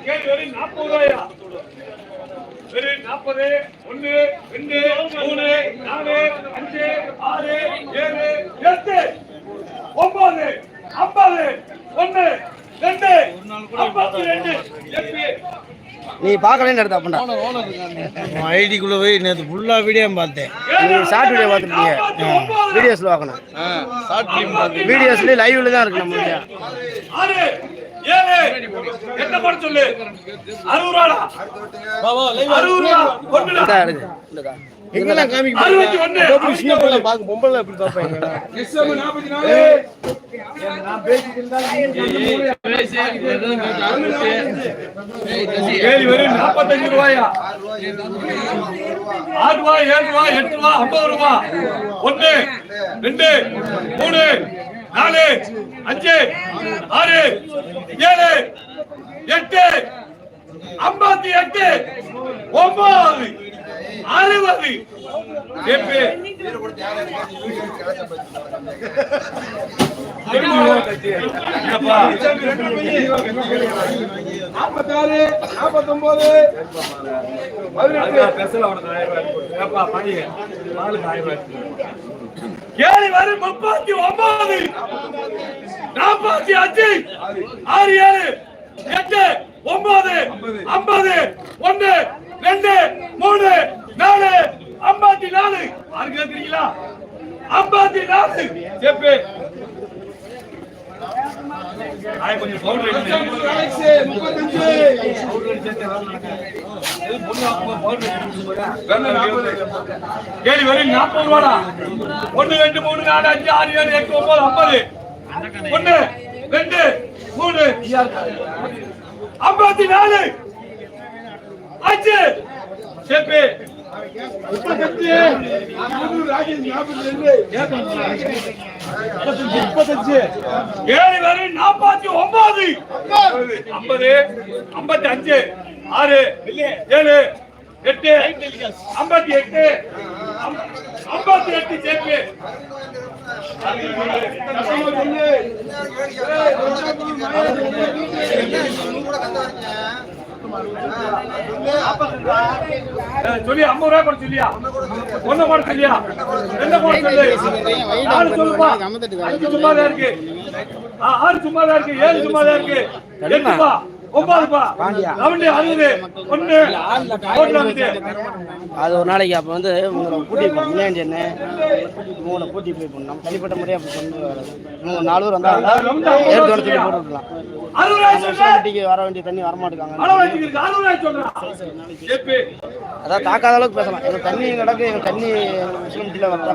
கேள்வி 40 ரூபாயா? 40 1 2 3 4 5 6 7 8 9 50 1 2 52 நீ பார்க்கலன்னு எடுத்த அப்படின்னா ஐடிக்குள்ள போய் நேற்று ஃபுல்லா வீடியோ பார்த்தேன். நீங்கள் ஷார்ட் வீடியோ பார்த்துருக்கீங்க, வீடியோஸில் பார்க்கணும். வீடியோஸ்லேயே லைவ்ல தான் இருக்கு நம்ம வீடியோ. 7 என்ன பண்ண சொல்லு 60 ரூபாடா பாவா 60 ரூபா ஒண்ணுடா இருக்கு இந்தடா எங்கலாம் காமிக்க 61 சின்ன பிள்ளை பாக்க பொம்பளை எப்படி பாப்பாங்க எஸ்எம் 44 நான் பேசிட்டு இருந்தா கேலி வரும் 45 ரூபாயா 6 ரூபா 7 ரூபா 8 ரூபா 50 ரூபா 1 2 3 4 5 6 7 8 58 9 60 எப்பே என்னப்பா 46 49 18 பேசல அவனுக்கு 1000 ரூபாய் ஏப்பா பாடிங்க மாலுக்கு 1000 ரூபாய் கேலி வரை 39 45 6 7 8 9 50 1 2 3 4 54 ஆறு கேக்குறீங்களா 54 செப்பு ஆய் கொஞ்சம் பவுடர் எடுங்க 35 பவுடர் சேர்த்து வரணும் இது பொண்ணு பவுடர் எடுங்க கேலி வரை 40 ரூபாடா 1 2 3 4 5 6 7 8 9 50 1 2 3 54 5 செப்பு 35 ஏழு வரை 49 50 55 6 7 8 58 58 செப்பு சொல்லி 50 ரூபாய் போட சொல்லியா ஒண்ணு போட சொல்லியா என்ன போட சொல்லு 4 சொல்லுப்பா 5 சும்மா தான் இருக்கு 6 சும்மா தான் இருக்கு 7 சும்மா தான் இருக்கு 8 பா 9 பா 11 60 1 அது ஒரு நாளைக்கு அப்போ வந்து உங்களை கூட்டி முன்னாடி என்ன உங்களை கூட்டி போய் பண்ணோம் தனிப்பட்ட முறையாக அப்படி பண்ணி 4 பேர் வந்தால் ஏற்கனவே சொல்லி போட்டுருக்கலாம். சொசைட்டிக்கு வர வேண்டிய தண்ணி வரமாட்டுக்காங்க. அதான் தாக்காத அளவுக்கு பேசலாம். எங்கள் தண்ணி கிடக்கு, எங்கள் தண்ணி முஸ்லிம்ல வந்தா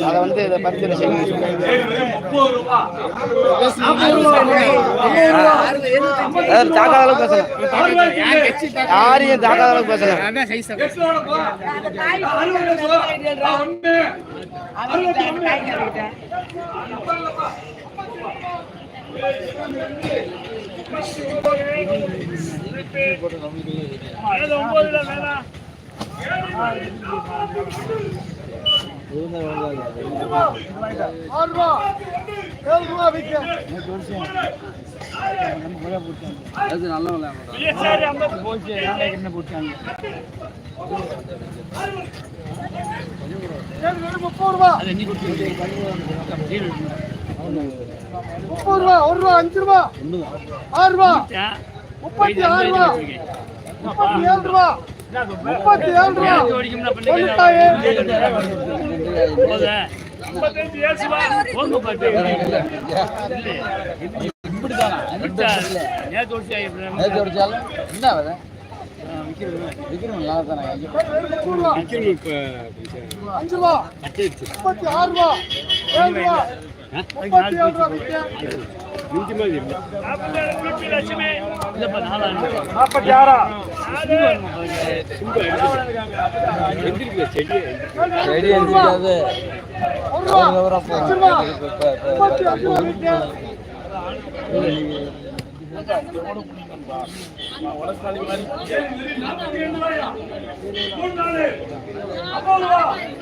அதை வந்து இதை பரிசீலனை செய்யணும். தாக்காத அளவுக்கு பேசலாம், யாரையும் தாக்காத அளவுக்கு பேசலாம். அது நல்ல போட்டாங்க 30 ரூபா 30 ரூபா 1 ரூபா 5 ரூபா 6 ரூபா 36 ரூபா 37 ரூபா 37 ரூபா 46